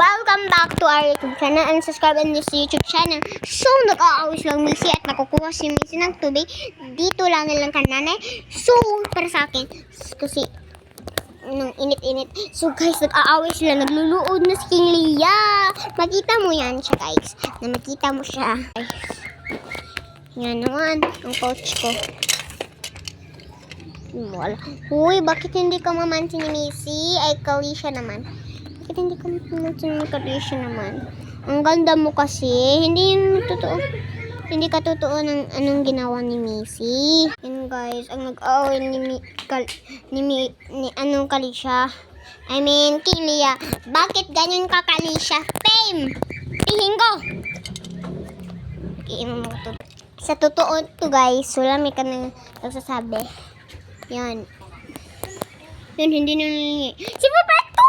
Welcome back to our YouTube channel and subscribe on this YouTube channel. So, nag-aawis lang Missy at nakukuha si Missy ng tubig. Dito lang nilang kananay. So, para sa akin, kasi nung init-init. So guys, nag-aaway sila. Nagluluod na si King Leah. Makita mo yan siya guys. Na makita mo siya. Guys. Yan naman ang coach ko. Wala. Uy, bakit hindi ka mamansin ni Missy? Ay, Kalisha naman. Bakit hindi ka mamansin ni Kalisha naman? Ang ganda mo kasi. Hindi yun totoo. Hindi ka totoo ng anong ginawa ni Missy. Yan guys, ang nag-aaway ni anong Kalisha. I mean, King Leah. Bakit ganyan ka, Kalisha? Fame! Tingin ko! Iinom mo to. Sa totoo to guys, wala may ka nang nagsasabi. Yan. Yun, hindi nang si Papato!